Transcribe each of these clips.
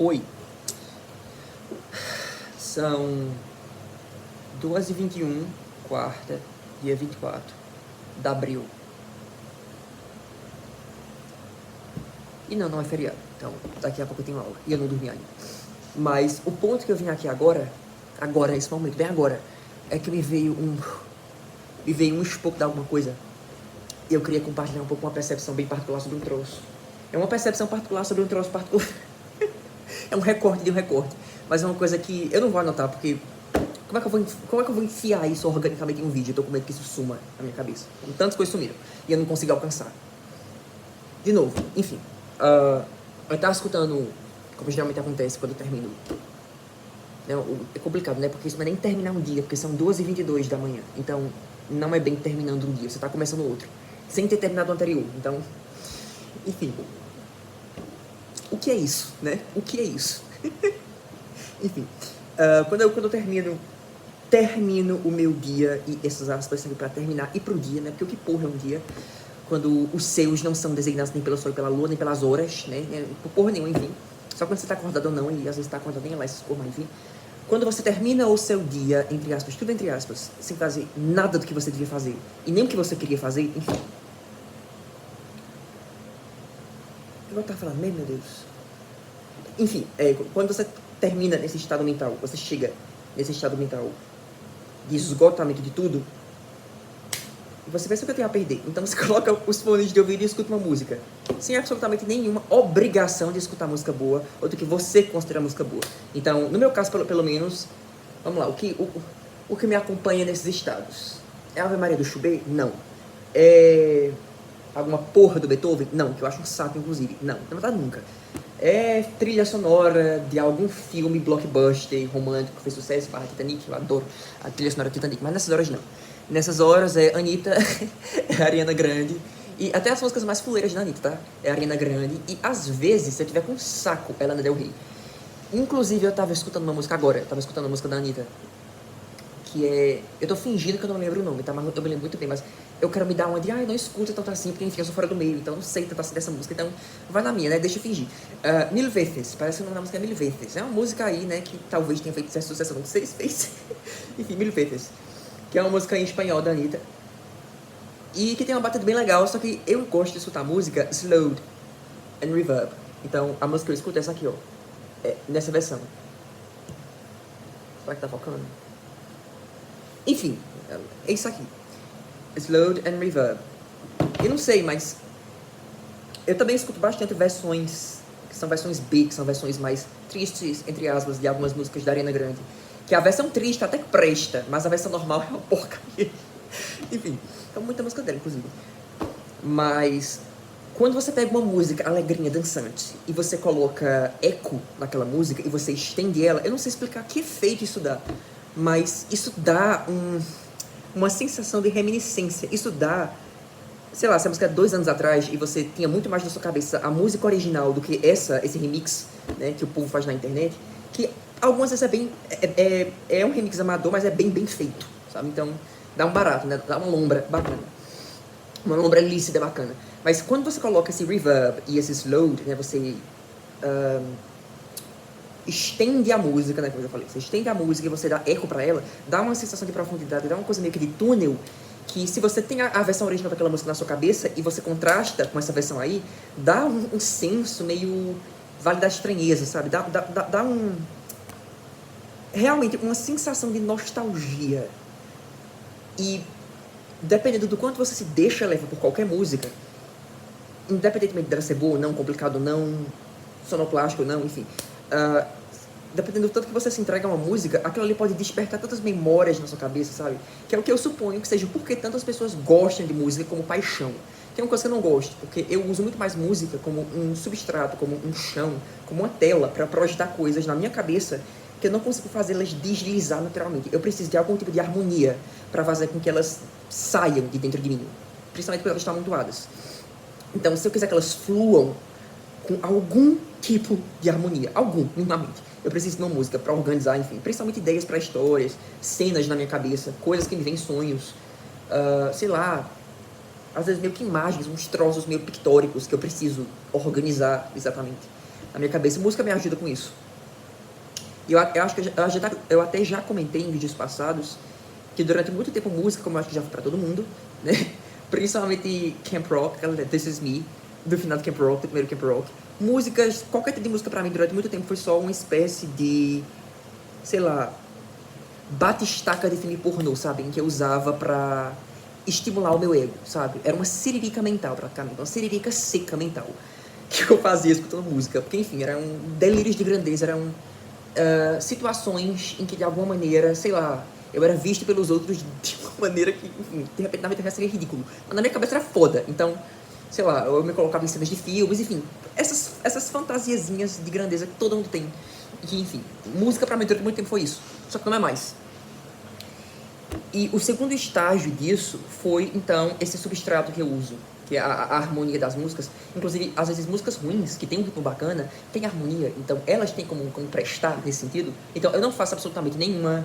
Oi. São 2h21, quarta, dia 24 de abril. E não é feriado. Então, daqui a pouco eu tenho aula. E eu não dormi ainda. Mas o ponto que eu vim aqui agora, nesse momento, bem agora, é que me veio um esporro de alguma coisa. E eu queria compartilhar um pouco uma percepção bem particular sobre um troço. É uma percepção particular sobre um troço particular. É um recorte de um recorte. Mas é uma coisa que eu não vou anotar, porque como é que eu vou enfiar isso organicamente em um vídeo? Eu tô com medo que isso suma na minha cabeça. Tantas coisas sumiram. E eu não consigo alcançar. De novo, enfim. Eu tava escutando, como geralmente acontece quando eu termino. É complicado, né? Porque isso não é nem terminar um dia, porque são 2h22 da manhã. Então, não é bem terminando um dia, você tá começando outro. Sem ter terminado o anterior. Então, enfim. O que é isso, né? O que é isso? Enfim. Quando eu termino o meu dia, e essas aspas servem pra terminar, e pro dia, né? Porque o que porra é um dia? Quando os seus não são designados nem pelo sol, pela lua, nem pelas horas, né? Por porra nenhuma, enfim. Só quando você tá acordado ou não, e às vezes tá acordado nem lá, essas porra, enfim. Quando você termina o seu dia, entre aspas, tudo entre aspas, sem fazer nada do que você devia fazer, e nem o que você queria fazer, enfim. Eu tava falando mesmo, meu Deus. Enfim, quando você termina nesse estado mental, você chega nesse estado mental de esgotamento de tudo, você pensa que eu tenho a perder. Então você coloca os fones de ouvido e escuta uma música. Sem absolutamente nenhuma obrigação de escutar música boa, ou do que você considera música boa. Então, no meu caso, pelo menos, vamos lá, o que me acompanha nesses estados? É Ave Maria do Chubê? Não. É alguma porra do Beethoven? Não, que eu acho um saco, inclusive. Não tá nunca. É trilha sonora de algum filme blockbuster romântico que fez sucesso, barra Titanic, eu adoro a trilha sonora do Titanic, mas nessas horas não. Nessas horas é Anitta, é Ariana Grande, e até as músicas mais fuleiras da Anitta, tá? É Ariana Grande, e às vezes, se eu tiver com saco, é Lana Del Rey. Inclusive, eu tava escutando uma música agora, a música da Anitta, que é... Eu tô fingindo que eu não lembro o nome, tá? Mas eu me lembro muito bem, mas eu quero me dar uma de, não escuta tanto assim, porque enfim, eu sou fora do meio, então não sei tanto assim dessa música, então vai na minha, né? Deixa eu fingir. Mil Veces, parece que o nome da música é Mil Veces. É uma música aí, né, que talvez tenha feito certa sucesso, não sei se fez. Enfim, Mil Veces, que é uma música em espanhol da Anitta, e que tem uma batida bem legal, só que eu gosto de escutar música slowed and reverb. Então, a música que eu escuto é essa aqui, ó. Nessa versão. Será que tá focando? Enfim, é isso aqui. Slowed and reverb. Eu não sei, mas eu também escuto bastante versões, que são versões B, que são versões mais tristes, entre aspas, de algumas músicas da Ariana Grande. Que a versão triste até que presta, mas a versão normal é uma porcaria. Enfim, então muita música dela, inclusive. Mas quando você pega uma música alegrinha, dançante, e você coloca eco naquela música, e você estende ela, eu não sei explicar que efeito isso dá, mas isso dá uma sensação de reminiscência. Isso dá, sei lá, se a música é 2 anos atrás e você tinha muito mais na sua cabeça a música original do que esse remix, né, que o povo faz na internet, que algumas vezes é um remix amador, mas é bem feito, sabe? Então dá um barato, né? Dá uma lombra bacana, uma lombra lícita bacana. Mas quando você coloca esse reverb e esse slowed, né, você estende a música, né, como eu já falei, você estende a música e você dá eco pra ela, dá uma sensação de profundidade, dá uma coisa meio que de túnel, que se você tem a versão original daquela música na sua cabeça e você contrasta com essa versão aí, dá um senso meio Vale da Estranheza, sabe? Dá realmente uma sensação de nostalgia. E dependendo do quanto você se deixa levar por qualquer música, independentemente dela ser boa ou não, complicado ou não, sonoplástico ou não, enfim, dependendo do tanto que você se entrega a uma música, aquilo ali pode despertar tantas memórias na sua cabeça, sabe? Que é o que eu suponho que seja porque tantas pessoas gostam de música como paixão. Que é uma coisa que eu não gosto, porque eu uso muito mais música como um substrato, como um chão, como uma tela para projetar coisas na minha cabeça que eu não consigo fazê-las deslizar naturalmente. Eu preciso de algum tipo de harmonia para fazer com que elas saiam de dentro de mim, principalmente quando elas estão amontoadas. Então, se eu quiser que elas fluam com algum tipo de harmonia, minimamente, eu preciso de uma música para organizar, enfim, principalmente ideias para histórias, cenas na minha cabeça, coisas que me vêm em sonhos, sei lá, às vezes meio que imagens, uns troços meio pictóricos que eu preciso organizar exatamente. na minha cabeça. Música me ajuda com isso. E eu acho que eu até já comentei em vídeos passados que durante muito tempo música, como eu acho que já foi pra todo mundo, né? Principalmente Camp Rock, aquela This Is Me, do final do Camp Rock, do primeiro Camp Rock. Músicas, qualquer tipo de música pra mim durante muito tempo foi só uma espécie de, sei lá, batistaca de filme pornô, sabe? Em que eu usava pra estimular o meu ego, sabe? Era uma siririca mental, praticamente, uma siririca seca mental. Que eu fazia escutando música. Porque, enfim, eram delírios de grandeza, eram situações em que, de alguma maneira, sei lá, eu era visto pelos outros de uma maneira que, enfim, de repente na minha cabeça seria ridículo. Mas na minha cabeça era foda. Então, sei lá, eu me colocava em cenas de filmes, enfim. Essas fantasiazinhas de grandeza que todo mundo tem. E que, enfim, música pra mim durante muito tempo foi isso. Só que não é mais. E o segundo estágio disso foi, então, esse substrato que eu uso, que é a harmonia das músicas. Inclusive, às vezes, músicas ruins, que tem um ritmo bacana, tem harmonia. Então, elas têm como prestar nesse sentido. Então, eu não faço absolutamente nenhum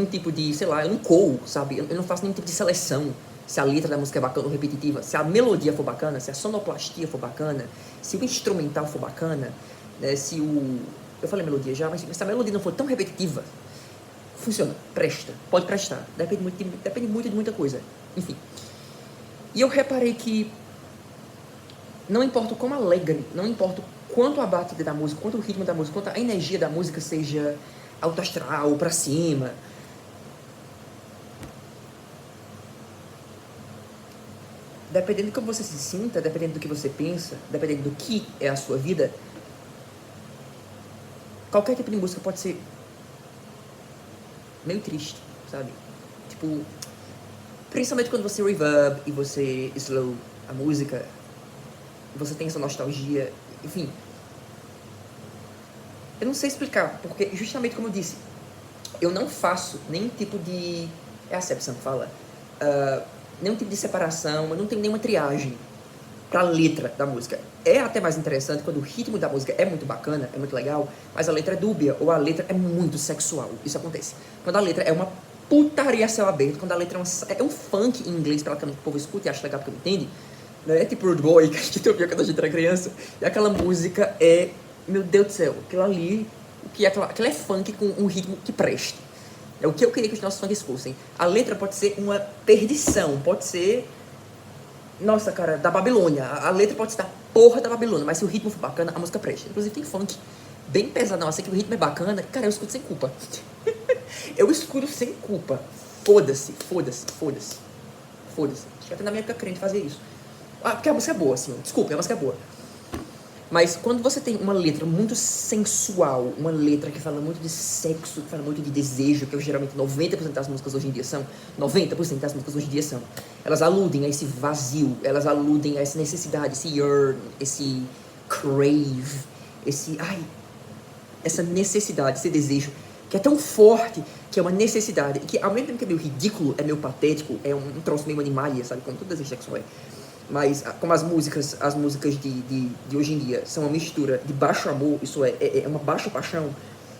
tipo de, sei lá, eu não coo, sabe? Eu não faço nenhum tipo de seleção. Se a letra da música é bacana ou repetitiva, se a melodia for bacana, se a sonoplastia for bacana, se o instrumental for bacana, né? Se o... Eu falei melodia já, mas se a melodia não for tão repetitiva, funciona, presta, pode prestar. Depende muito de muita coisa. Enfim. E eu reparei que não importa o quão alegre, não importa o quanto a batida da música, quanto o ritmo da música, quanto a energia da música seja alto astral, pra cima, dependendo do que você se sinta, dependendo do que você pensa, dependendo do que é a sua vida, qualquer tipo de música pode ser meio triste, sabe? Tipo, principalmente quando você reverb e você slow a música, você tem essa nostalgia, enfim. Eu não sei explicar, porque justamente como eu disse, eu não faço nenhum tipo de... É a Sepsan que fala. Nenhum tipo de separação, eu não tenho nenhuma triagem pra letra da música. É até mais interessante quando o ritmo da música é muito bacana, é muito legal, mas a letra é dúbia, ou a letra é muito sexual. Isso acontece. Quando a letra é uma putaria a céu aberto, quando a letra é um funk em inglês, praticamente, que o povo escuta e acha legal porque não entende, né? É tipo Rude Boy, que a gente ouvia quando a gente era criança, e aquela música é, meu Deus do céu, aquilo ali, aquilo é funk com um ritmo que preste. É o que eu queria que os nossos funks fossem. A letra pode ser uma perdição, pode ser... Nossa, cara, da Babilônia. A letra pode ser da porra da Babilônia, mas se o ritmo for bacana, a música presta. Inclusive tem funk bem pesadão, assim que o ritmo é bacana. Cara, eu escuto sem culpa. Eu escuto sem culpa. Foda-se, foda-se, foda-se. Foda-se. Acho que até na minha época crente fazia isso. Porque a música é boa, assim. Desculpa, a música é boa. Mas quando você tem uma letra muito sensual, uma letra que fala muito de sexo, que fala muito de desejo, que geralmente 90% das músicas hoje em dia são, 90% das músicas hoje em dia são, elas aludem a esse vazio, elas aludem a essa necessidade, esse yearn, esse crave, essa necessidade, esse desejo, que é tão forte, que é uma necessidade, e que ao mesmo tempo que é meio ridículo, é meio patético, é um troço meio animalia, sabe, como todo desejo sexual é. Mas como as músicas de hoje em dia são uma mistura de baixo amor, isso é uma baixa paixão,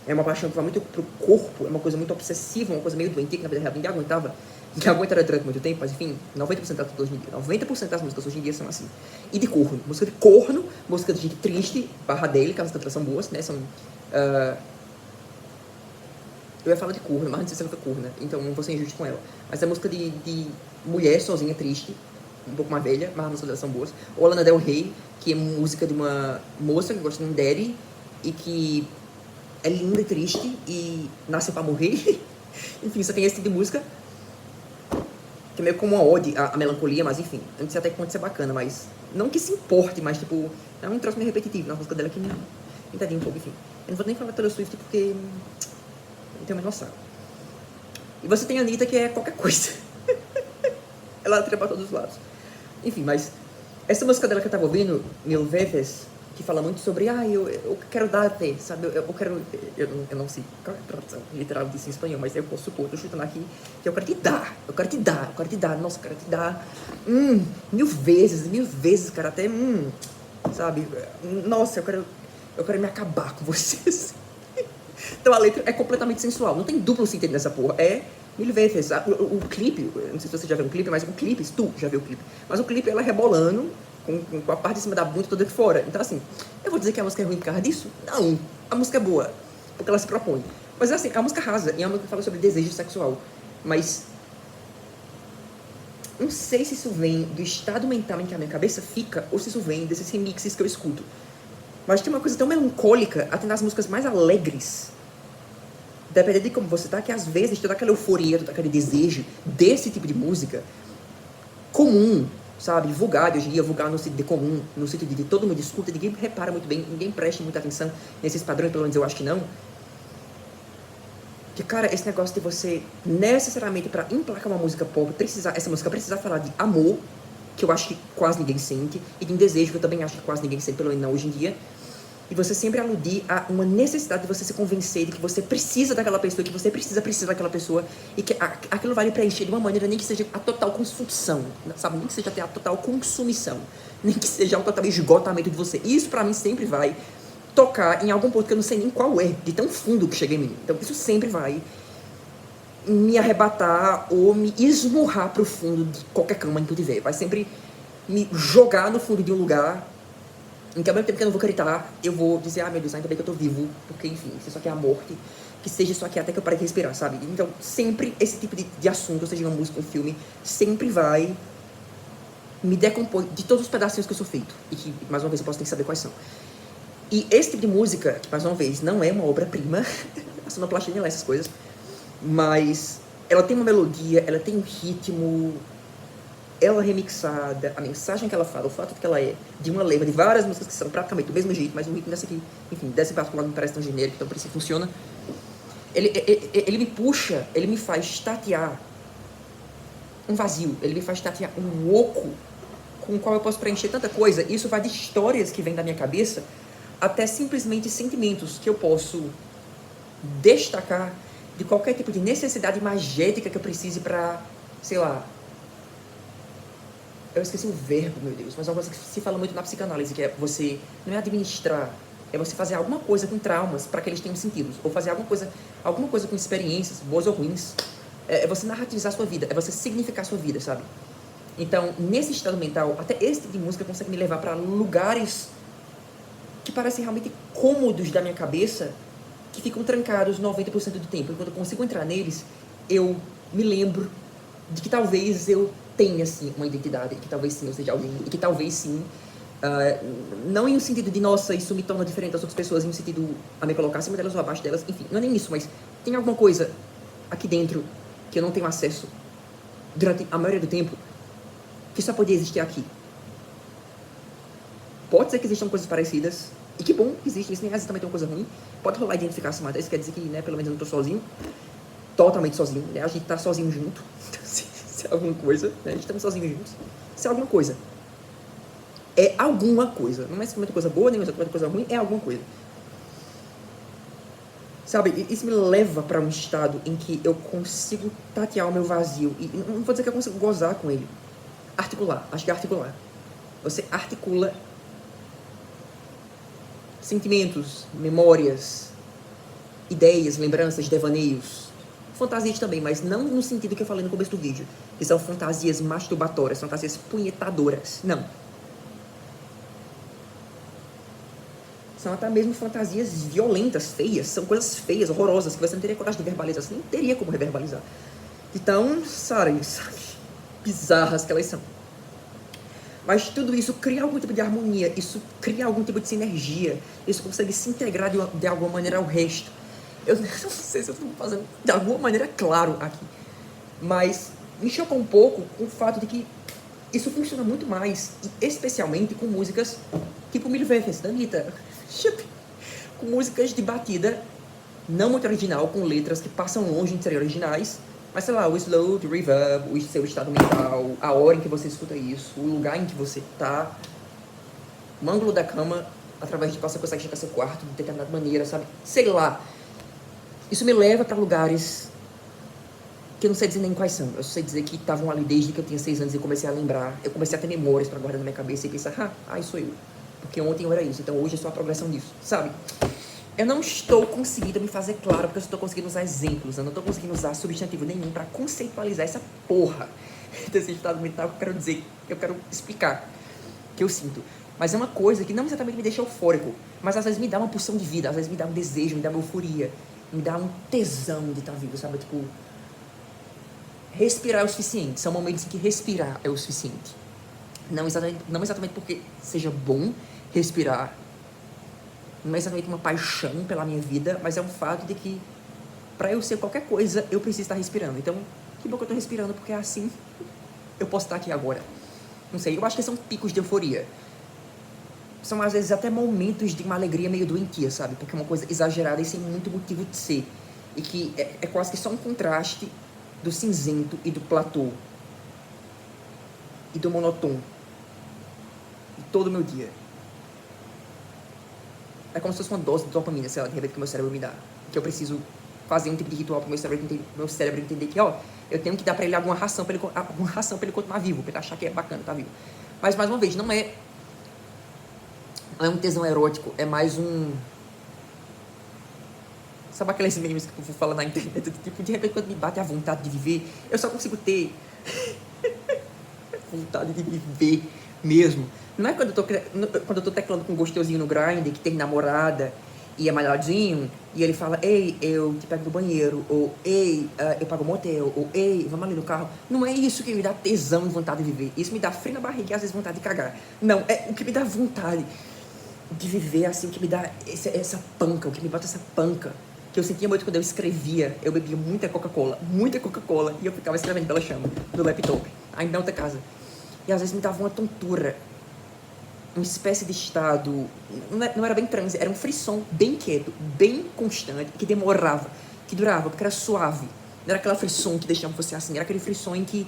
é uma paixão que vai muito pro corpo, é uma coisa muito obsessiva, uma coisa meio doentia que na vida real ninguém aguentava, ninguém aguentaria durante muito tempo, mas enfim, 90% das músicas hoje em dia, 90% das músicas hoje em dia são assim. E de corno, música de corno, música de gente triste, barra dele, que as letras são boas, né, são... Eu ia falar de corno, mas não sei se ela foi corna, então não vou ser injusto com ela. Mas é música de mulher sozinha, triste, um pouco mais velha, mas as músicas delas são boas. Ou a Lana Del Rey, que é música de uma moça que gosta de um daddy e que é linda e triste e nasce pra morrer. Enfim, só tem esse tipo de música que é meio como uma ode à melancolia, mas enfim, eu não sei até que pode ser bacana, mas não que se importe, mas tipo, é um troço meio repetitivo na música dela que me entendeu um pouco, enfim. Eu não vou nem falar Taylor Swift porque eu não tenho mais noção. E você tem a Anitta, que é qualquer coisa. Ela atira pra todos os lados. Enfim, mas essa música dela que eu tava ouvindo, Mil Veces, que fala muito sobre, eu quero dar-te, sabe, eu quero, eu não sei qual é a tradução literal disso em espanhol, mas eu posso supor, tô chutando aqui, que eu quero te dar, nossa, eu quero te dar, mil vezes, cara, até, sabe, nossa, eu quero me acabar com vocês. Então a letra é completamente sensual, não tem duplo sentido nessa porra, é mil vezes. O clipe, não sei se você já viu o clipe, mas o clipe, se tu já viu o clipe, mas o clipe ela rebolando com a parte de cima da bunda toda de fora. Então, assim, eu vou dizer que a música é ruim por causa disso? Não. A música é boa, porque ela se propõe. Mas, assim, a música rasa, e a música fala sobre desejo sexual. Mas não sei se isso vem do estado mental em que a minha cabeça fica, ou se isso vem desses remixes que eu escuto. Mas tem uma coisa tão melancólica, até nas músicas mais alegres, dependendo de como você tá, que às vezes toda aquela euforia, todo aquele desejo desse tipo de música comum, sabe, vulgar hoje em dia, vulgar no sentido de comum, no sentido de todo mundo escuta, ninguém repara muito bem, ninguém presta muita atenção nesses padrões, pelo menos eu acho que não. Que, cara, esse negócio de você necessariamente pra emplacar uma música pop, essa música precisar falar de amor, que eu acho que quase ninguém sente, e de um desejo que eu também acho que quase ninguém sente, pelo menos não hoje em dia. E você sempre aludir a uma necessidade de você se convencer de que você precisa daquela pessoa, que você precisa daquela pessoa, e que aquilo vai lhe preencher de uma maneira nem que seja a total consumpção, sabe? Nem que seja até a total consumição, nem que seja o total esgotamento de você. Isso pra mim sempre vai tocar em algum ponto que eu não sei nem qual é, de tão fundo que chega em mim. Então isso sempre vai me arrebatar ou me esmurrar pro fundo de qualquer cama em que eu tiver. Vai sempre me jogar no fundo de um lugar em que ao mesmo tempo que eu não vou gritar, eu vou dizer, ah, meu Deus, ainda bem que eu tô vivo, porque, enfim, se isso aqui é a morte, que seja isso aqui até que eu pare de respirar, sabe? Então, sempre esse tipo de assunto, seja uma música, um filme, sempre vai me decompor de todos os pedacinhos que eu sou feito. E que, mais uma vez, eu posso ter que saber quais são. E esse tipo de música, que, mais uma vez, não é uma obra-prima, a sonoplastia nem é essas coisas, mas ela tem uma melodia, ela tem um ritmo, ela remixada, a mensagem que ela fala, o fato de que ela é de uma leva de várias músicas que são praticamente do mesmo jeito, mas o ritmo dessa aqui, enfim, dessa em particular me parece tão genérico, então por isso funciona. Ele me puxa, ele me faz tatear um vazio, ele me faz tatear um oco com o qual eu posso preencher tanta coisa. Isso vai de histórias que vêm da minha cabeça até simplesmente sentimentos que eu posso destacar de qualquer tipo de necessidade magética que eu precise pra, sei lá, eu esqueci o verbo, meu Deus, mas é uma coisa que se fala muito na psicanálise, que é você, não é administrar, é você fazer alguma coisa com traumas para que eles tenham sentido, ou fazer alguma coisa com experiências, boas ou ruins, é você narrativizar a sua vida, é você significar a sua vida, sabe? Então, nesse estado mental, até esse tipo de música consegue me levar para lugares que parecem realmente cômodos da minha cabeça, que ficam trancados 90% do tempo. E quando eu consigo entrar neles, eu me lembro de que talvez eu tenha, sim, uma identidade, e que talvez sim eu seja alguém, e que talvez sim, não em um sentido de, nossa, isso me torna diferente das outras pessoas, em um sentido a me colocar acima delas ou abaixo delas, enfim, não é nem isso, mas tem alguma coisa aqui dentro que eu não tenho acesso durante a maioria do tempo, que só podia existir aqui. Pode ser que existam coisas parecidas, e que bom que existe, isso nem é exatamente uma coisa ruim, pode rolar identificação, mas isso quer dizer que, né, pelo menos eu não tô sozinho, totalmente sozinho, né, a gente tá sozinho junto, então, se é alguma coisa, né, a gente estamos sozinhos juntos, se é alguma coisa, é alguma coisa, não é simplesmente coisa boa, nem exatamente coisa ruim, é alguma coisa. Sabe, isso me leva para um estado em que eu consigo tatear o meu vazio, e não vou dizer que eu consigo gozar com ele, articular, acho que é articular. Você articula sentimentos, memórias, ideias, lembranças, devaneios, fantasias também, mas não no sentido que eu falei no começo do vídeo, que são fantasias masturbatórias, fantasias punhetadoras, não. São até mesmo fantasias violentas, feias, são coisas feias, horrorosas, que você não teria coragem de verbalizar, você nem teria como reverbalizar. Então, sabe, bizarras que elas são. Mas tudo isso cria algum tipo de harmonia, isso cria algum tipo de sinergia, isso consegue se integrar de alguma maneira ao resto. Eu não sei se eu estou fazendo de alguma maneira claro aqui, mas me choca um pouco o fato de que isso funciona muito mais, e especialmente com músicas tipo Mil Vezes, da Anitta, com músicas de batida não muito original, com letras que passam longe de serem originais, mas sei lá, o slow, o reverb, o seu estado mental, a hora em que você escuta isso, o lugar em que você tá, o ângulo da cama, através de qual você consegue chegar ao seu quarto de determinada maneira, sabe? Sei lá. Isso me leva para lugares que eu não sei dizer nem quais são. Eu sei dizer que estavam ali desde que eu tinha 6 anos e eu comecei a lembrar. Eu comecei a ter memórias para guardar na minha cabeça e pensar, isso sou eu. Porque ontem eu era isso, então hoje é só a progressão disso, sabe? Eu não estou conseguindo me fazer claro, porque eu estou conseguindo usar exemplos, eu não estou conseguindo usar substantivo nenhum para conceitualizar essa porra desse estado mental que eu quero dizer, que eu quero explicar. que eu sinto. Mas é uma coisa que não exatamente me deixa eufórico, mas às vezes me dá uma pulsão de vida, às vezes me dá um desejo, me dá uma euforia, me dá um tesão de estar vivo, sabe? Tipo, respirar é o suficiente. São momentos em que respirar é o suficiente. Não exatamente porque seja bom respirar, não é exatamente uma paixão pela minha vida, mas é um fato de que para eu ser qualquer coisa, eu preciso estar respirando. Então, que bom que eu tô respirando, porque é assim eu posso estar aqui agora. Não sei, eu acho que são picos de euforia. São às vezes até momentos de uma alegria meio doentia, sabe? Porque é uma coisa exagerada e sem muito motivo de ser. E que é quase que só um contraste do cinzento e do platô. E do monotônico. E todo o meu dia. É como se fosse uma dose de dopamina, sei lá, de repente que o meu cérebro me dá. Que eu preciso fazer um tipo de ritual pro meu cérebro entender que, ó, eu tenho que dar pra ele alguma ração pra ele continuar vivo, pra ele achar que é bacana, tá vivo. Mas, mais uma vez, não é um tesão erótico, é mais um... Sabe aqueles memes que eu vou falar na internet? Tipo, de repente, quando me bate a vontade de viver, eu só consigo ter vontade de viver mesmo. Não é quando eu tô teclando com um gostosinho no Grindr, que tem namorada e é malhadinho, e ele fala, ei, eu te pego no banheiro, ou ei, eu pago um motel, ou ei, vamos ali no carro. Não é isso que me dá tesão e vontade de viver. Isso me dá frio na barriga e às vezes vontade de cagar. Não, é o que me dá vontade de viver, assim, o que me dá essa panca, o que me bota essa panca. Que eu sentia muito quando eu escrevia, eu bebia muita Coca-Cola, e eu ficava escrevendo pela chama, no laptop, ainda na outra casa. E às vezes me dava uma tontura, uma espécie de estado, não era bem transe, era um frisson bem quieto, bem constante, que demorava, que durava, porque era suave. Não era aquela frisson que deixava você assim, era aquele frisson em que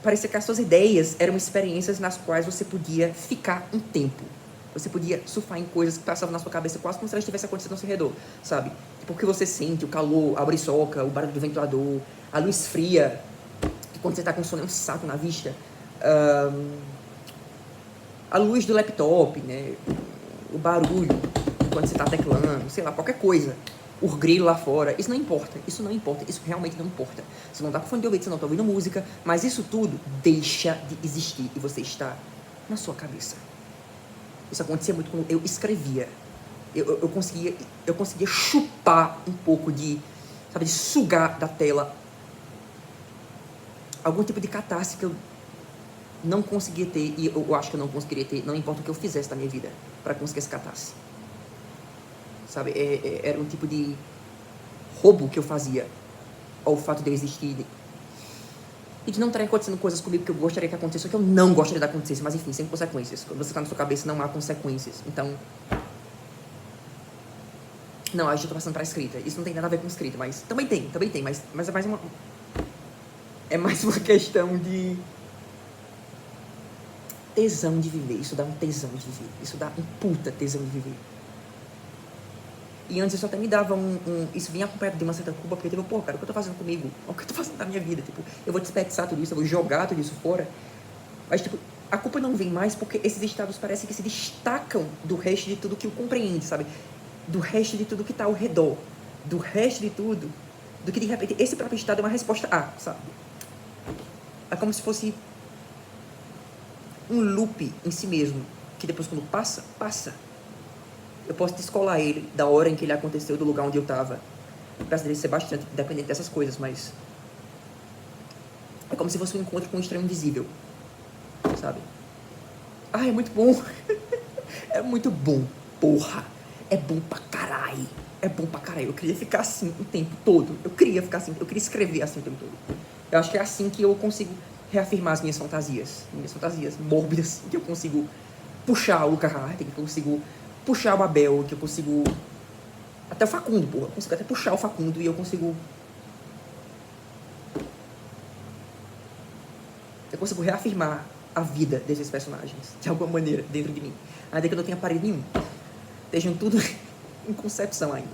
parecia que as suas ideias eram experiências nas quais você podia ficar um tempo. Você podia surfar em coisas que passavam na sua cabeça quase como se elas tivessem acontecido ao seu redor, sabe? Porque você sente o calor, a briçoca, o barulho do ventilador, a luz fria, que quando você tá com sono é um saco na vista, a luz do laptop, né? O barulho quando você tá teclando, sei lá, qualquer coisa. O grilo lá fora, isso não importa, isso realmente não importa. Você não tá com fone de ouvido, você não tá ouvindo música, mas isso tudo deixa de existir e você está na sua cabeça. Isso acontecia muito quando eu escrevia. Eu conseguia chupar um pouco de, sabe, de sugar da tela algum tipo de catarse que eu não conseguia ter, e eu acho que eu não conseguiria ter, não importa o que eu fizesse na minha vida, para conseguir esse catarse. Sabe, era um tipo de roubo que eu fazia ao fato de eu existir e de não estarem acontecendo coisas comigo que eu gostaria que acontecesse, ou que eu não gostaria que acontecesse, mas enfim, sem consequências. Quando você tá na sua cabeça, não há consequências. Então, não, a gente tá passando pra escrita. Isso não tem nada a ver com escrita, mas também tem, mas é mais uma questão de tesão de viver. Isso dá um tesão de viver. Isso dá um puta tesão de viver. E antes isso até me dava isso vinha acompanhado de uma certa culpa, porque tipo, pô, cara, o que eu tô fazendo comigo? O que eu tô fazendo na minha vida? Tipo, eu vou desperdiçar tudo isso, eu vou jogar tudo isso fora. Mas, tipo, a culpa não vem mais porque esses estados parecem que se destacam do resto de tudo que o compreende, sabe? Do resto de tudo que tá ao redor. Do resto de tudo. Do que, de repente, esse próprio estado é uma resposta A, sabe? É como se fosse um loop em si mesmo, que depois, quando passa. Eu posso descolar ele da hora em que ele aconteceu, do lugar onde eu tava. Apesar dele ser bastante dependente dessas coisas, mas... é como se fosse um encontro com um estranho invisível. Sabe? Ah, é muito bom. É muito bom, porra. É bom pra caralho. Eu queria ficar assim o tempo todo. Eu queria escrever assim o tempo todo. Eu acho que é assim que eu consigo reafirmar as minhas fantasias mórbidas, que eu consigo puxar o Luca Hart, que eu consigo puxar o Abel, que eu consigo... até o Facundo, porra. Eu consigo até puxar o Facundo e eu consigo reafirmar a vida desses personagens, de alguma maneira, dentro de mim. Ainda que eu não tenha parido nenhum. Estejam tudo em concepção ainda.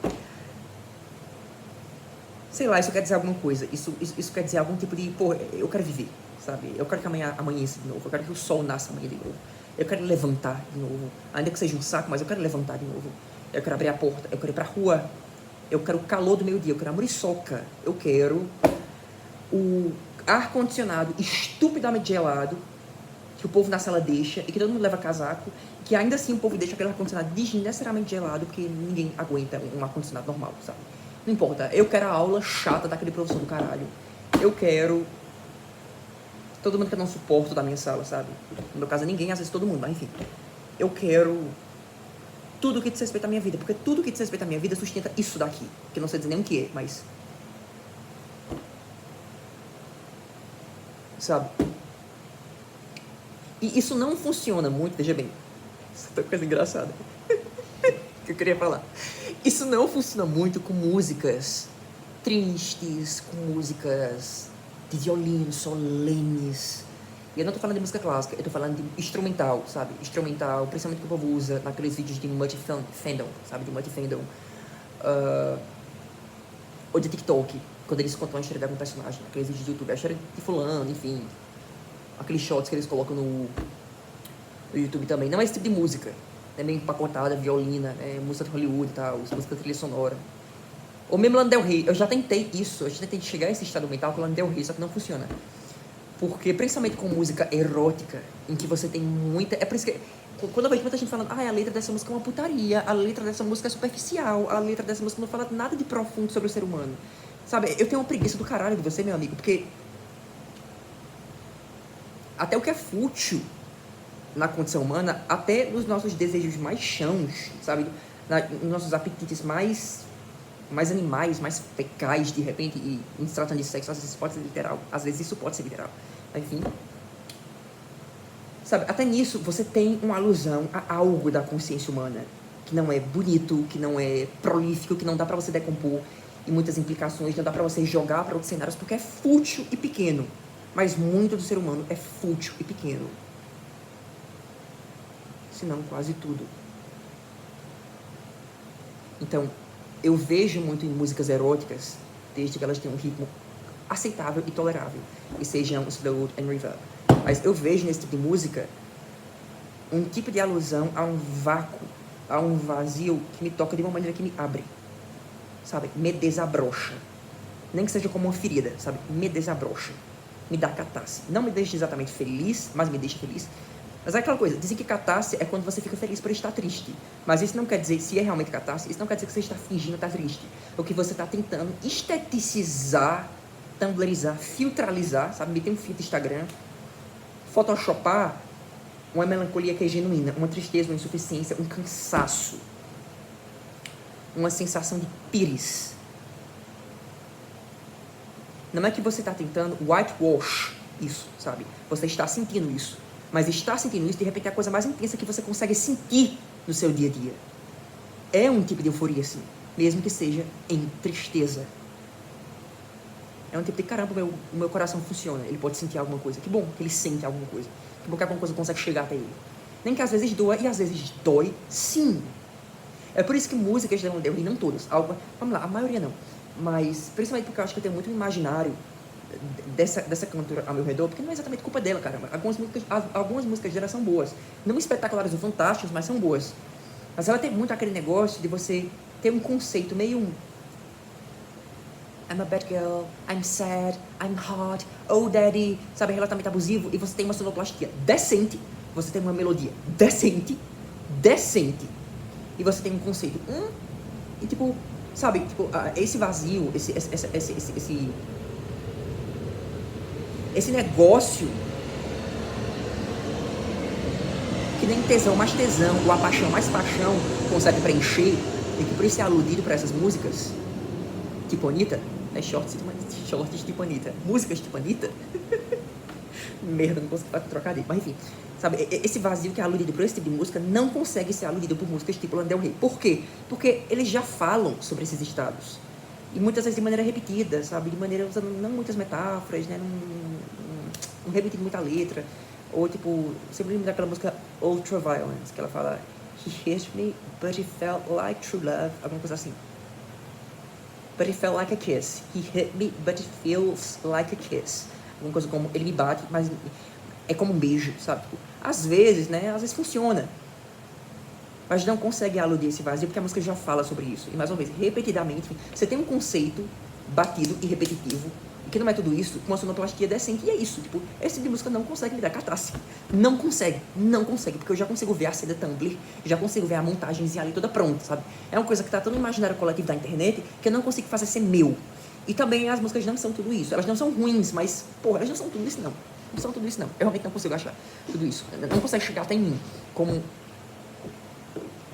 Sei lá, isso quer dizer alguma coisa. Isso quer dizer algum tipo de... pô, eu quero viver, sabe? Eu quero que amanhã amanheça de novo. Eu quero que o sol nasça amanhã de novo. Eu quero levantar de novo. Ainda que seja um saco, mas eu quero levantar de novo. Eu quero abrir a porta. Eu quero ir pra rua. Eu quero o calor do meio-dia. Eu quero a muriçoca. Eu quero o ar-condicionado estupidamente gelado que o povo na sala deixa, e que todo mundo leva casaco, que ainda assim o povo deixa aquele ar-condicionado desnecessariamente gelado, porque ninguém aguenta um ar-condicionado normal, sabe? Não importa, eu quero a aula chata daquele professor do caralho. Eu quero todo mundo que eu não suporto da minha sala, sabe? No meu caso, ninguém, às vezes todo mundo, mas enfim. Eu quero tudo que diz respeito à minha vida, porque tudo que diz respeito à minha vida sustenta isso daqui, que eu não sei dizer nem o que é, mas... sabe? E isso não funciona muito, veja bem, isso é uma coisa engraçada que eu queria falar. Isso não funciona muito com músicas tristes, com músicas de violino, solenes. E eu não tô falando de música clássica, eu tô falando de instrumental, sabe? Instrumental, principalmente que o povo usa naqueles vídeos de multi-fandom, sabe? De multi-fandom. Ou de TikTok, quando eles contam a história de algum personagem, aqueles vídeos do YouTube, a história de fulano, enfim. Aqueles shots que eles colocam no YouTube também. Não é esse tipo de música. É meio empacotada, violina, música de Hollywood e tal, música de trilha sonora. Ou mesmo Lana Del Rey, eu já tentei isso, eu já tentei chegar a esse estado mental com Lana Del Rey, só que não funciona. Porque, principalmente com música erótica, em que você tem muita... É por isso que, quando eu vejo muita gente falando, a letra dessa música é uma putaria, a letra dessa música é superficial, a letra dessa música não fala nada de profundo sobre o ser humano. Sabe, eu tenho uma preguiça do caralho de você, meu amigo, porque... até o que é fútil na condição humana, até nos nossos desejos mais chãos, sabe? Nos nossos apetites mais animais, mais fecais, de repente, e em se tratando de sexo, às vezes pode ser literal, às vezes isso pode ser literal, enfim. Sabe, até nisso você tem uma alusão a algo da consciência humana, que não é bonito, que não é prolífico, que não dá pra você decompor em muitas implicações, não dá pra você jogar pra outros cenários, porque é fútil e pequeno. Mas muito do ser humano é fútil e pequeno. Se não, quase tudo. Então, eu vejo muito em músicas eróticas, desde que elas tenham um ritmo aceitável e tolerável, e sejam slow and reverb. Mas eu vejo nesse tipo de música um tipo de alusão a um vácuo, a um vazio que me toca de uma maneira que me abre, sabe? Me desabrocha. Nem que seja como uma ferida, sabe? Me desabrocha. Me dá catarse. Não me deixa exatamente feliz, mas me deixa feliz. Mas é aquela coisa, dizem que catarse é quando você fica feliz por estar triste. Mas isso não quer dizer, se é realmente catarse, isso não quer dizer que você está fingindo estar triste. Ou que você está tentando esteticizar, tumblerizar, filtralizar, sabe? Meter um filtro Instagram, photoshopar uma melancolia que é genuína, uma tristeza, uma insuficiência, um cansaço, uma sensação de pires. Não é que você está tentando whitewash isso, sabe? Você está sentindo isso. Mas estar sentindo isso, de repente, é a coisa mais intensa que você consegue sentir no seu dia a dia. É um tipo de euforia, sim. Mesmo que seja em tristeza. É um tipo de, caramba, o meu coração funciona. Ele pode sentir alguma coisa. Que bom que ele sente alguma coisa. Que bom que alguma coisa consegue chegar até ele. Nem que às vezes doa, e às vezes dói, sim. É por isso que músicas de Lana Del Rey, não todas. Vamos lá, a maioria não. Mas, principalmente porque eu acho que eu tenho muito imaginário dessa cantora ao meu redor, porque não é exatamente culpa dela, caramba. Algumas músicas dela são boas. Não espetaculares ou fantásticas, mas são boas. Mas ela tem muito aquele negócio de você ter um conceito meio... I'm a bad girl, I'm sad, I'm hot, oh daddy, sabe, relatamento abusivo, e você tem uma sonoplastia decente, você tem uma melodia decente, e você tem um conceito, e tipo, sabe, tipo, esse vazio, esse negócio que nem tesão mais tesão, ou a paixão mais paixão consegue preencher, e que por isso é aludido para essas músicas, tipo Anitta, né? Shorts tipo Anitta, músicas tipo Anitta, merda, não consegui trocar dele, mas enfim, sabe, esse vazio que é aludido por esse tipo de música não consegue ser aludido por músicas tipo Lana Del Rey. Por quê? Porque eles já falam sobre esses estados. E muitas vezes de maneira repetida, sabe? De maneira usando não muitas metáforas, né? Não repetindo muita letra. Ou tipo, sempre lembro daquela música Ultraviolence, que ela fala He hit me, but it felt like true love. Alguma coisa assim. But it felt like a kiss. He hit me, but it feels like a kiss. Alguma coisa como, ele me bate, mas é como um beijo, sabe? Tipo, às vezes, né? Às vezes funciona. Mas não consegue aludir esse vazio, porque a música já fala sobre isso. E, mais uma vez, repetidamente, você tem um conceito batido e repetitivo, e que não é tudo isso, com uma sonoplastia decente, e é isso, tipo, esse tipo de música não consegue me dar catarse. Não consegue, porque eu já consigo ver a cena Tumblr, já consigo ver a montagenzinha ali toda pronta, sabe? É uma coisa que tá tão no imaginário coletivo da internet, que eu não consigo fazer ser meu. E também as músicas não são tudo isso, elas não são ruins, mas, porra, elas não são tudo isso não. Não são tudo isso não, eu realmente não consigo achar tudo isso, não consegue chegar até em mim, como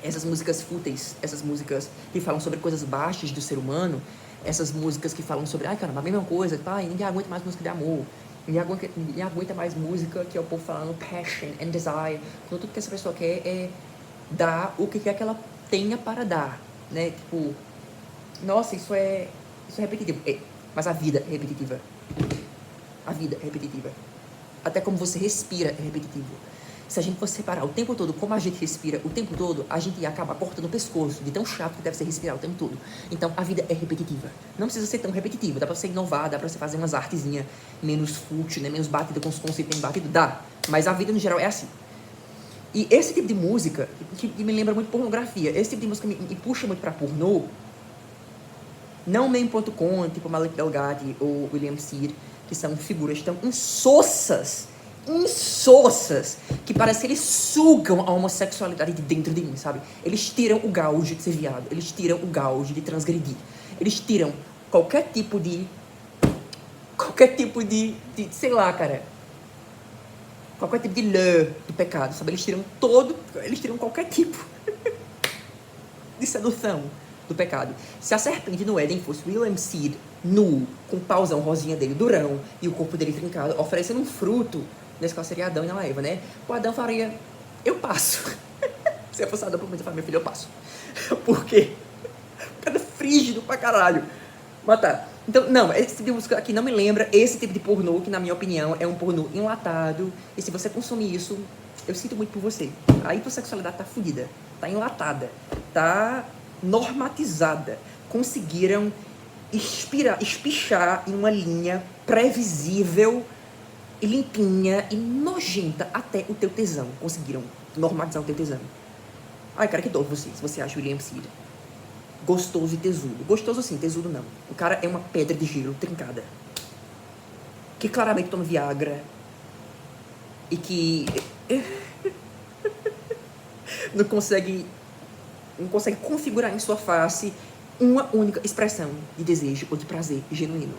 essas músicas fúteis, essas músicas que falam sobre coisas baixas do ser humano, essas músicas que falam sobre, ai caramba, a mesma coisa, tá? Ninguém aguenta mais música de amor, ninguém aguenta mais música que é o povo falando passion and desire, quando tudo que essa pessoa quer é dar o que quer que ela tenha para dar, né? Tipo, nossa, isso é repetitivo. Mas a vida é repetitiva. A vida é repetitiva. Até como você respira é repetitivo. Se a gente fosse separar o tempo todo como a gente respira o tempo todo, a gente ia acabar cortando o pescoço de tão chato que deve ser respirar o tempo todo. Então, a vida é repetitiva. Não precisa ser tão repetitiva. Dá pra você inovar, dá pra você fazer umas artezinhas menos fútil, né? Menos batida com os conceitos bem batidos. Dá. Mas a vida, no geral, é assim. E esse tipo de música, que me lembra muito pornografia, esse tipo de música me puxa muito pra pornô, não meme.com, tipo Malik Delgatti ou William Seed, que são figuras tão insossas, que parece que eles sugam a homossexualidade de dentro de mim, sabe? Eles tiram o gauge de ser viado, eles tiram o gauge de transgredir, eles tiram qualquer tipo de sei lá, cara, qualquer tipo de lã do pecado, sabe? Eles tiram qualquer tipo de sedução do pecado. Se a serpente no Éden fosse William Seed nu, com o pauzão rosinha dele durão e o corpo dele trincado, oferecendo um fruto, nesse caso seria Adão e não Eva, né? O Adão faria, eu passo. Se eu fosse Adão, provavelmente eu faria, meu filho, eu passo. Por quê? O cara é frígido pra caralho. Mas tá. Então, não, esse tipo de música aqui não me lembra esse tipo de pornô, que na minha opinião é um pornô enlatado. E se você consumir isso, eu sinto muito por você. A hipossexualidade tá fodida, tá enlatada, tá normatizada. Conseguiram espichar em uma linha previsível e limpinha e nojenta até o teu tesão. Conseguiram normatizar o teu tesão. Ai, cara, que dor você, se você acha o William Seed gostoso e tesudo. Gostoso sim, tesudo não. O cara é uma pedra de gelo trincada, que claramente toma Viagra e que não consegue configurar em sua face uma única expressão de desejo ou de prazer genuíno.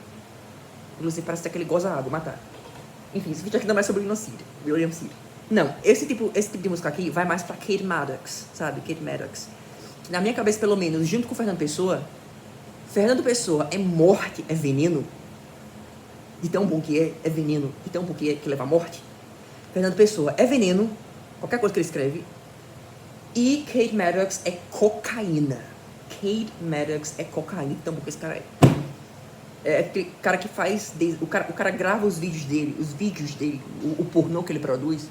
Inclusive parece que ele goza água, matar. Enfim, esse vídeo aqui não é sobre William Seed. Não, esse tipo de música aqui vai mais pra Kate Maddox, sabe? Kate Maddox. Na minha cabeça, pelo menos, junto com Fernando Pessoa é morte, é veneno. De tão bom que é veneno. De tão bom que é que leva à morte. Fernando Pessoa é veneno, qualquer coisa que ele escreve. E Kate Maddox é cocaína. Kate Maddox é cocaína. De tão bom que esse cara é. É aquele cara que faz... O cara grava os vídeos dele, o pornô que ele produz.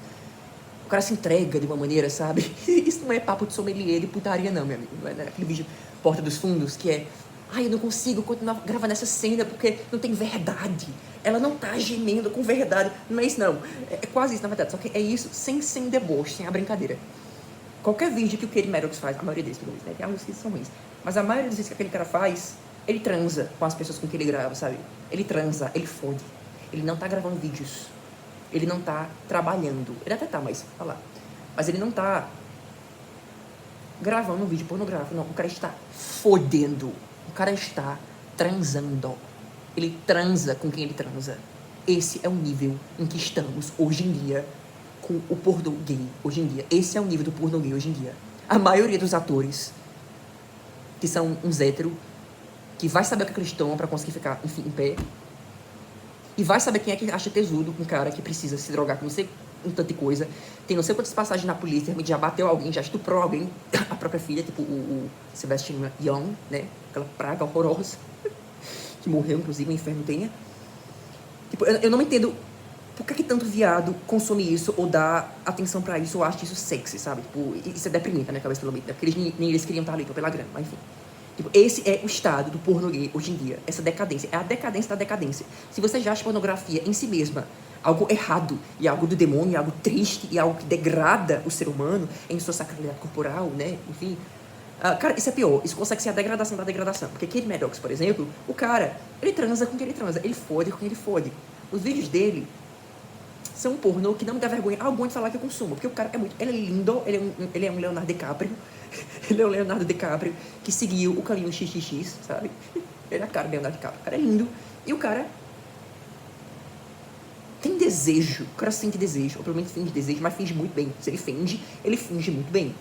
O cara se entrega de uma maneira, sabe? Isso não é papo de sommelier de putaria, não, meu amigo. Não é aquele vídeo Porta dos Fundos, que é... Ai, eu não consigo continuar gravando essa cena porque não tem verdade. Ela não tá gemendo com verdade. Não é isso, não. É quase isso, na verdade. Só que é isso sem deboche, sem a brincadeira. Qualquer vídeo que o Kate Maddox faz, a maioria deles, pelo menos, né? Tem alguns que são ruins. Mas a maioria dos vídeos que aquele cara faz, ele transa com as pessoas com quem ele grava, sabe? Ele transa, ele fode. Ele não tá gravando vídeos. Ele não tá trabalhando. Ele até tá, mas... Olha lá. Mas ele não tá gravando um vídeo pornográfico, não. O cara está fodendo. O cara está transando. Ele transa com quem ele transa. Esse é o nível em que estamos hoje em dia com o pornô gay. Hoje em dia. Esse é o nível do pornô gay hoje em dia. A maioria dos atores, que são uns héteros, que vai saber o que eles tomam pra conseguir ficar, enfim, em pé. E vai saber quem é que acha tesudo um cara que precisa se drogar com não sei um tanto de coisa. Tem não sei quantas passagens na polícia, já bateu alguém, já estuprou alguém, a própria filha, tipo o Sebastian Young, né? Aquela praga horrorosa, que morreu, inclusive, o inferno tenha. Tipo, eu não entendo por que tanto viado consome isso ou dá atenção pra isso ou acha isso sexy, sabe? Tipo, isso é deprimente na minha cabeça, pelo menos, né? Porque nem eles queriam estar ali, pela grana, mas enfim. Tipo, esse é o estado do pornô gay hoje em dia. Essa decadência. É a decadência da decadência. Se você já acha pornografia em si mesma algo errado, e algo do demônio, algo triste, e algo que degrada o ser humano em sua sacralidade corporal, né? Enfim, Cara, isso é pior. Isso consegue ser a degradação da degradação. Porque Kate Maddox, por exemplo, o cara, ele transa com quem ele transa. Ele fode com quem ele fode. Os vídeos dele são um pornô que não me dá vergonha alguma de falar que eu consumo. Porque o cara é muito... Ele é lindo. Ele é um Leonardo DiCaprio. Ele é um Leonardo DiCaprio que seguiu o caminho XXX, sabe? Ele é a cara do Leonardo DiCaprio. O cara é lindo. E o cara tem desejo. O cara sente desejo. Ou pelo menos finge desejo, mas finge muito bem. Se ele finge, ele finge muito bem.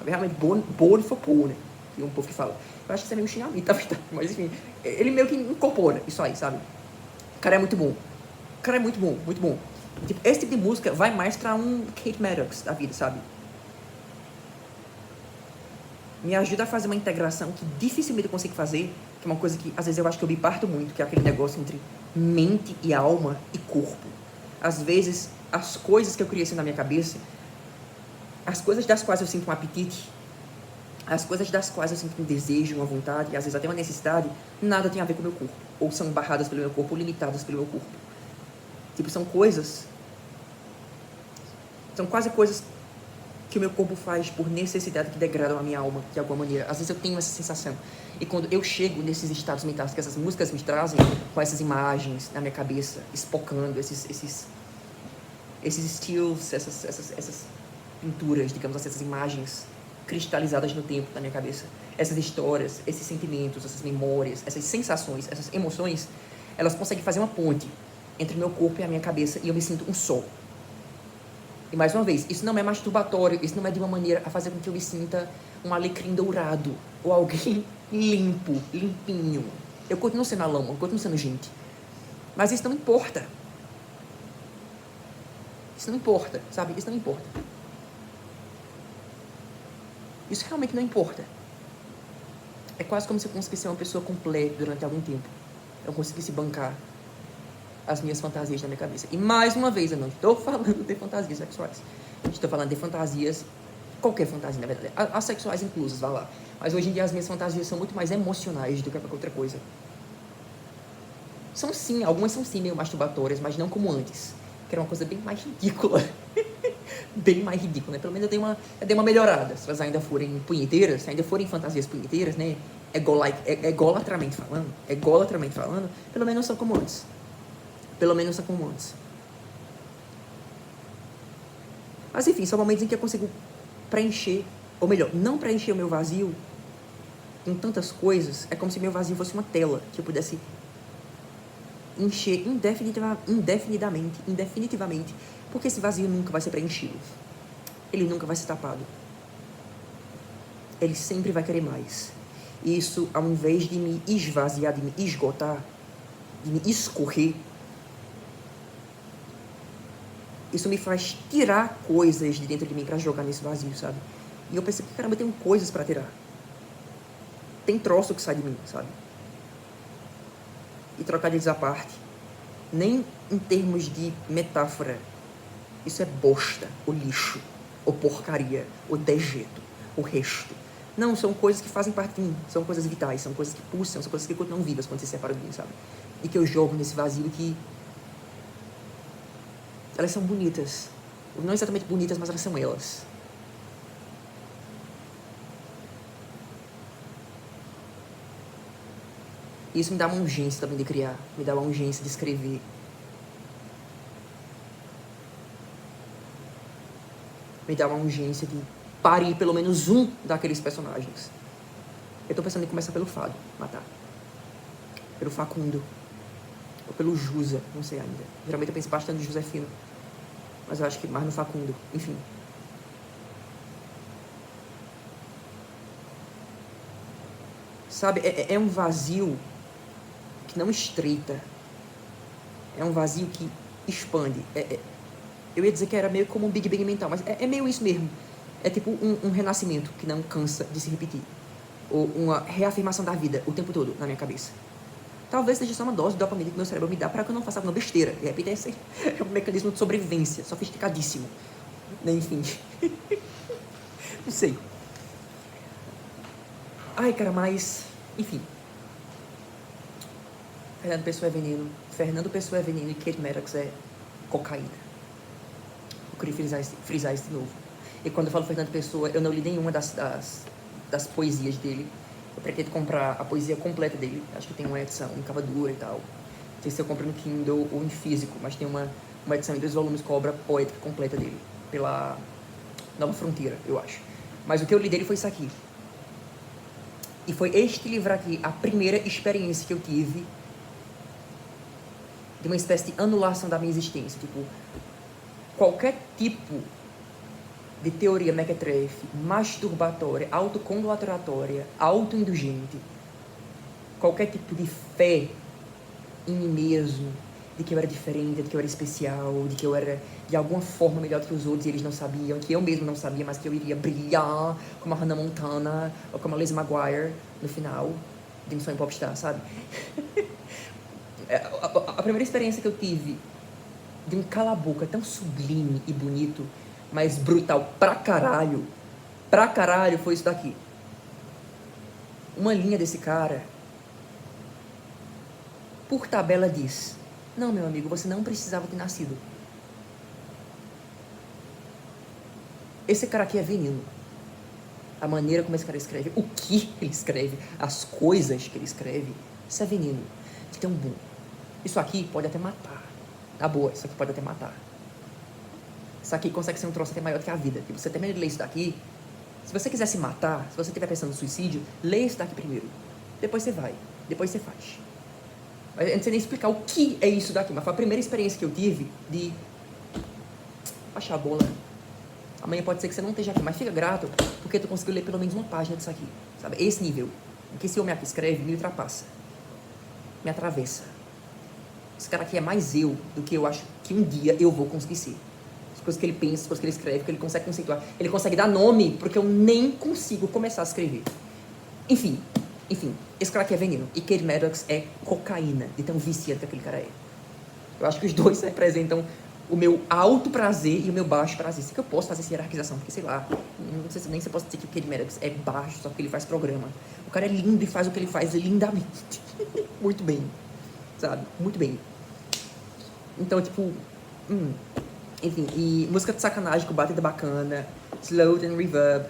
Realmente, born for porn, né? Que é um povo que fala. Eu acho que isso é meio xingamento, mas enfim. Ele meio que incorpora isso aí, sabe? O cara é muito bom. O cara é muito bom, muito bom. Tipo, esse tipo de música vai mais pra um Kate Maddox da vida, sabe? Me ajuda a fazer uma integração que dificilmente eu consigo fazer, que é uma coisa que às vezes eu acho que eu me parto muito, que é aquele negócio entre mente e alma e corpo. Às vezes, as coisas que eu criei assim na minha cabeça, as coisas das quais eu sinto um apetite, as coisas das quais eu sinto um desejo, uma vontade, e às vezes até uma necessidade, nada tem a ver com o meu corpo. Ou são barradas pelo meu corpo, ou limitadas pelo meu corpo. Tipo, são coisas... São quase coisas que o meu corpo faz por necessidade que degradam a minha alma, de alguma maneira. Às vezes eu tenho essa sensação. E quando eu chego nesses estados mentais que essas músicas me trazem, com essas imagens na minha cabeça, espocando, esses stills, essas pinturas, digamos assim, essas imagens cristalizadas no tempo na minha cabeça, essas histórias, esses sentimentos, essas memórias, essas sensações, essas emoções, elas conseguem fazer uma ponte entre o meu corpo e a minha cabeça e eu me sinto um só. E mais uma vez, isso não é masturbatório, isso não é de uma maneira a fazer com que eu me sinta um alecrim dourado ou alguém limpo, limpinho. Eu continuo sendo a lama, eu continuo sendo gente. Mas isso não importa. Isso não importa, sabe? Isso não importa. Isso realmente não importa. É quase como se eu conseguisse ser uma pessoa completa durante algum tempo. Eu conseguisse bancar as minhas fantasias na minha cabeça. E mais uma vez, eu não estou falando de fantasias sexuais. Estou falando de fantasias, qualquer fantasia, na verdade. As sexuais inclusas, vai lá. Mas hoje em dia as minhas fantasias são muito mais emocionais do que qualquer outra coisa. São sim, algumas são sim meio masturbatórias, mas não como antes. Que era uma coisa bem mais ridícula. Bem mais ridícula, né? Pelo menos eu dei uma melhorada. Se elas ainda forem punheteiras, se ainda forem fantasias punheteiras, né? Egolatramente falando, pelo menos são como antes. Mas enfim, são momentos em que eu consigo preencher, ou melhor, não preencher o meu vazio com tantas coisas. É como se meu vazio fosse uma tela que eu pudesse encher indefinitivamente, porque esse vazio nunca vai ser preenchido. Ele nunca vai ser tapado. Ele sempre vai querer mais. E isso, ao invés de me esvaziar, de me esgotar, de me escorrer, isso me faz tirar coisas de dentro de mim pra jogar nesse vazio, sabe? E eu percebo que, caramba, eu tenho coisas pra tirar. Tem troço que sai de mim, sabe? E trocadilhos à parte, nem em termos de metáfora, isso é bosta, ou lixo, ou porcaria, ou dejeto, o resto. Não, são coisas que fazem parte de mim, são coisas vitais, são coisas que pulsam, são coisas que continuam vivas quando se separam de mim, sabe? E que eu jogo nesse vazio que elas são bonitas. Não exatamente bonitas, mas elas são elas. Isso me dá uma urgência também de criar, me dá uma urgência de escrever. Me dá uma urgência de parir pelo menos um daqueles personagens. Eu tô pensando em começar pelo Fado, matar. Pelo Facundo. Ou pelo Jusa, não sei ainda. Geralmente eu penso bastante no Josefino. Mas eu acho que mais no Facundo, enfim. Sabe, é um vazio que não estreita. É um vazio que expande. Eu ia dizer que era meio como um Big Bang mental, mas é meio isso mesmo. É tipo um renascimento que não cansa de se repetir. Ou uma reafirmação da vida o tempo todo na minha cabeça. Talvez seja só uma dose de dopamina que meu cérebro me dá para que eu não faça alguma besteira. De repente esse é um mecanismo de sobrevivência, sofisticadíssimo. Enfim. Não sei. Ai, cara, mas... Enfim. Fernando Pessoa é veneno e Kate Maddox é cocaína. Eu queria frisar isso de novo. E quando eu falo Fernando Pessoa, eu não li nenhuma das das poesias dele. Eu pretendo comprar a poesia completa dele. Acho que tem uma edição em capa dura e tal. Não sei se eu compro no Kindle ou em físico, mas tem uma edição em 2 volumes com a obra poética completa dele, pela Nova Fronteira, eu acho. Mas o que eu li dele foi isso aqui. E foi este livro aqui a primeira experiência que eu tive de uma espécie de anulação da minha existência. Tipo, qualquer tipo de teoria mequetrefe, masturbatória, autocongratulatória, autoindulgente, qualquer tipo de fé em mim mesmo, de que eu era diferente, de que eu era especial, de que eu era de alguma forma melhor que os outros e eles não sabiam, que eu mesmo não sabia, mas que eu iria brilhar como a Hannah Montana ou como a Lizzie McGuire no final de Missão Popstar, sabe? A primeira experiência que eu tive de um cala-boca tão sublime e bonito, mas brutal pra caralho, foi isso daqui. Uma linha desse cara, por tabela, diz: não, meu amigo, você não precisava ter nascido. Esse cara aqui é veneno. A maneira como esse cara escreve, o que ele escreve, as coisas que ele escreve, isso é veneno. Então, bom, isso aqui pode até matar. Na boa, isso aqui pode até matar. Isso aqui consegue ser um troço até maior do que a vida. Tipo, você termina de ler isso daqui, se você quiser se matar, se você estiver pensando no suicídio, lê isso daqui primeiro. Depois você vai, depois você faz. Mas eu não sei nem explicar o que é isso daqui, mas foi a primeira experiência que eu tive de baixar a bola. Amanhã pode ser que você não esteja aqui, mas fica grato, porque tu conseguiu ler pelo menos uma página disso aqui, sabe? Esse nível. O que esse homem aqui escreve me ultrapassa, me atravessa. Esse cara aqui é mais eu do que eu acho que um dia eu vou conseguir ser. As coisas que ele pensa, as coisas que ele escreve, que ele consegue conceituar. Ele consegue dar nome, porque eu nem consigo começar a escrever. Enfim, esse cara aqui é veneno. E Kate Maddox é cocaína, de tão viciante que aquele cara é. Eu acho que os dois representam o meu alto prazer e o meu baixo prazer. Sei que eu posso fazer essa hierarquização, porque sei lá, não sei nem se eu posso dizer que o Kate Maddox é baixo só porque ele faz programa. O cara é lindo e faz o que ele faz lindamente. Muito bem, sabe? Muito bem. Então, tipo, enfim, e música de sacanagem com batida bacana, slow and reverb,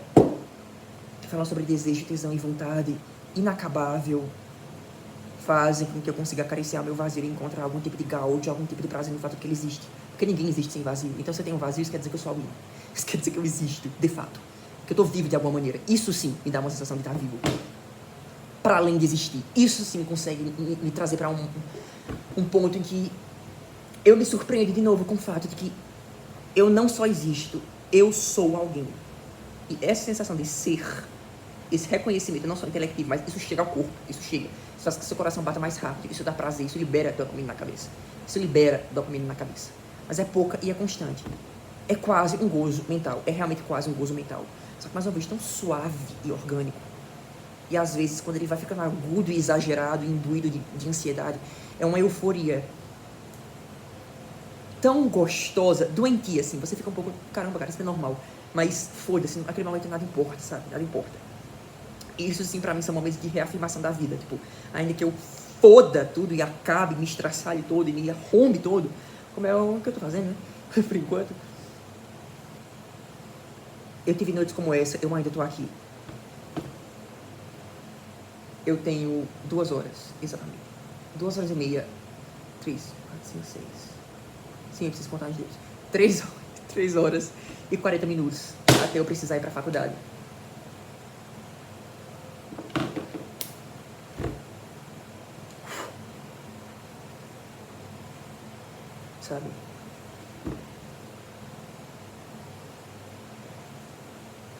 que fala sobre desejo, tesão e vontade inacabável, fazem com que eu consiga acariciar meu vazio e encontrar algum tipo de gaúcho, algum tipo de prazer no fato de que ele existe. Porque ninguém existe sem vazio. Então, se eu tenho um vazio, isso quer dizer que eu sou alguém. Isso quer dizer que eu existo, de fato. Que eu tô vivo de alguma maneira. Isso sim me dá uma sensação de estar vivo. Para além de existir. Isso sim consegue me trazer para um ponto em que eu me surpreendo de novo com o fato de que eu não só existo, eu sou alguém. E essa sensação de ser, esse reconhecimento, não só intelectivo, mas isso chega ao corpo, isso chega. Isso faz com que seu coração bata mais rápido, isso dá prazer, isso libera dopamina na cabeça. Isso libera dopamina na cabeça. Mas é pouca e é constante. É quase um gozo mental, é realmente quase um gozo mental. Só que mais uma vez tão suave e orgânico. E às vezes, quando ele vai ficando agudo e exagerado, imbuído de ansiedade, é uma euforia tão gostosa, doentia, assim. Você fica um pouco, caramba, cara, isso é normal. Mas foda-se, naquele momento nada importa, sabe? Nada importa. Isso, assim, pra mim, são momentos de reafirmação da vida. Tipo, ainda que eu foda tudo e acabe, me estraçalhe todo e me arrombe todo, como é o que eu tô fazendo, né? Por enquanto. Eu tive noites como essa, eu ainda tô aqui. Eu tenho 2 horas, exatamente. 2 horas e meia, 3, 4, 5, 6. Sim, eu preciso contar os dedos. 3 horas e 40 minutos até eu precisar ir pra faculdade. Sabe?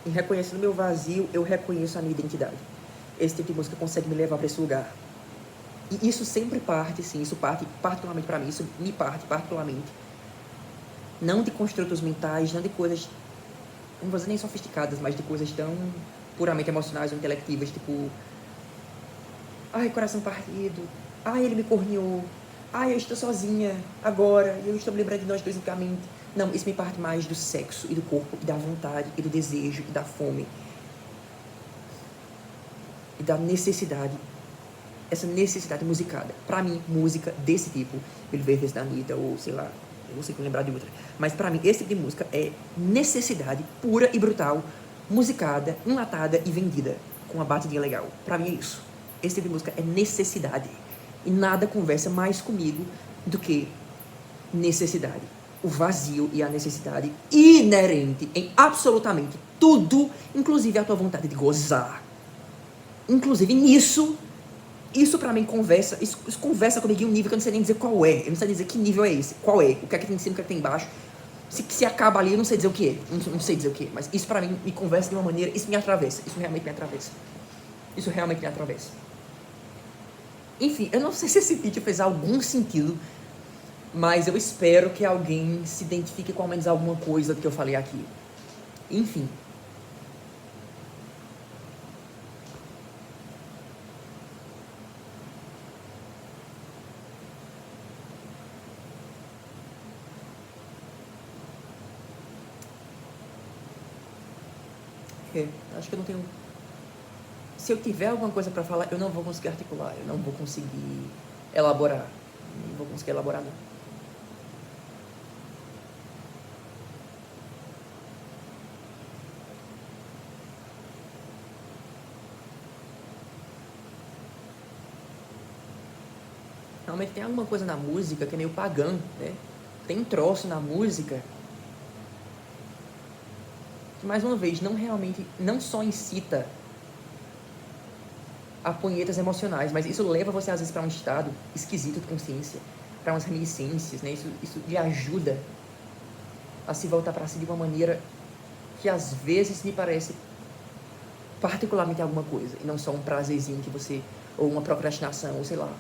E reconhecendo meu vazio, eu reconheço a minha identidade. Esse tipo de música consegue me levar para esse lugar. E isso sempre parte, sim, isso parte particularmente para mim, isso me parte particularmente. Não de construtos mentais, não de coisas, não vou dizer nem sofisticadas, mas de coisas tão puramente emocionais ou intelectivas, tipo, ai, coração partido, ai, ele me corneou, ai, eu estou sozinha agora, eu estou me lembrando de nós dois unicamente. Não, isso me parte mais do sexo e do corpo, e da vontade, e do desejo, e da fome, e da necessidade, essa necessidade musicada. Pra mim, música desse tipo, Billy Verdes da Anitta, ou sei lá, eu não sei como lembrar de outra, mas pra mim, esse tipo de música é necessidade pura e brutal, musicada, enlatada e vendida. com uma batidinha legal. Pra mim é isso. Esse tipo de música é necessidade. E nada conversa mais comigo do que necessidade. O vazio e a necessidade inerente em absolutamente tudo, inclusive a tua vontade de gozar. Inclusive nisso, isso pra mim conversa, isso conversa comigo em um nível que eu não sei nem dizer qual é. Eu não sei dizer que nível é esse, qual é, o que é que tem em cima, o que é que tem embaixo. Se acaba ali, eu não sei dizer o que é, não sei dizer o que é, mas isso pra mim me conversa de uma maneira, isso me atravessa, isso realmente me atravessa. Isso realmente me atravessa. Enfim, eu não sei se esse vídeo fez algum sentido, mas eu espero que alguém se identifique com ao menos alguma coisa do que eu falei aqui. Enfim. Acho que eu não tenho... Se eu tiver alguma coisa pra falar, eu não vou conseguir articular, eu não vou conseguir elaborar. Não vou conseguir elaborar, não. Realmente tem alguma coisa na música que é meio pagã, né? Tem um troço na música que, mais uma vez, não só incita a punhetas emocionais, mas isso leva você às vezes para um estado esquisito de consciência, para umas reminiscências, né? Isso lhe ajuda a se voltar para si de uma maneira que às vezes me parece particularmente alguma coisa, e não só um prazerzinho que você, ou uma procrastinação, ou sei lá,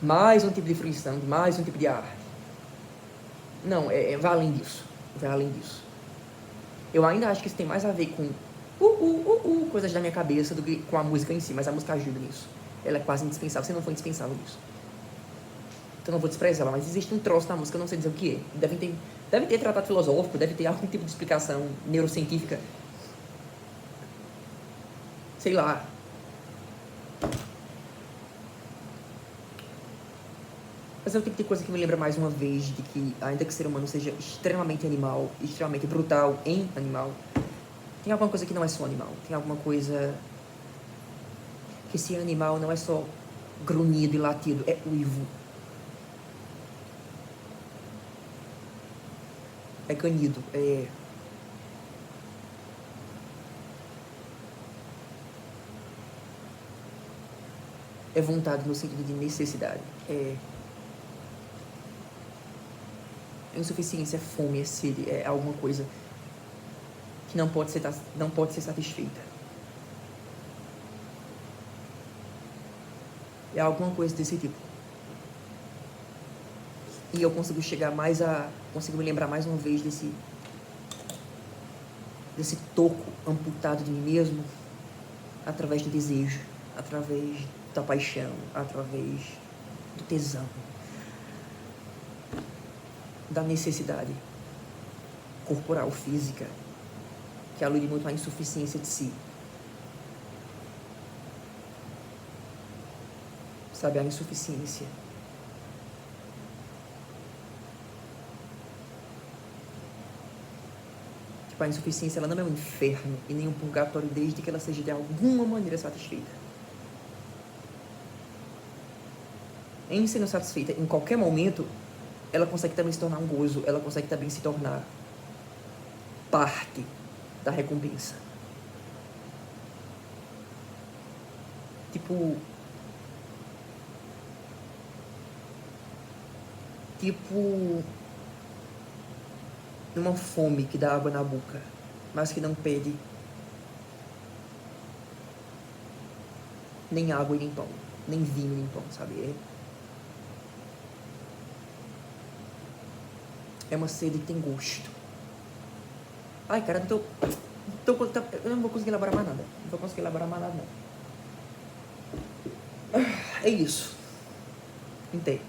mais um tipo de fruição, mais um tipo de arte. Não, vai além disso, vai além disso. Eu ainda acho que isso tem mais a ver com coisas da minha cabeça do que com a música em si, mas a música ajuda nisso. Ela é quase indispensável, você não foi indispensável nisso. Então não vou desprezar ela, mas existe um troço na música, eu não sei dizer o que é. Deve ter tratado filosófico, deve ter algum tipo de explicação neurocientífica. Sei lá. Mas é o tipo de coisa que me lembra mais uma vez de que, ainda que o ser humano seja extremamente animal, extremamente brutal em animal, tem alguma coisa que não é só animal. Tem alguma coisa que esse animal não é só grunhido e latido, é uivo. É ganido, é vontade no sentido de necessidade. É insuficiência, é fome, é sede, é alguma coisa que não pode ser satisfeita. É alguma coisa desse tipo. E eu consigo me lembrar mais uma vez desse toco amputado de mim mesmo através do desejo, através da paixão, através do tesão, da necessidade corporal, física, que alude muito à insuficiência de si. Sabe, a insuficiência. Tipo, a insuficiência, ela não é um inferno e nem um purgatório desde que ela seja de alguma maneira satisfeita. Em sendo satisfeita em qualquer momento, ela consegue também se tornar um gozo, ela consegue também se tornar parte da recompensa. Tipo uma fome que dá água na boca, mas que não pede nem água e nem pão, nem vinho nem pão, sabe? É uma sede que tem gosto. Ai, cara, eu não vou conseguir elaborar mais nada. Não vou conseguir elaborar mais nada, não. É isso. Entende?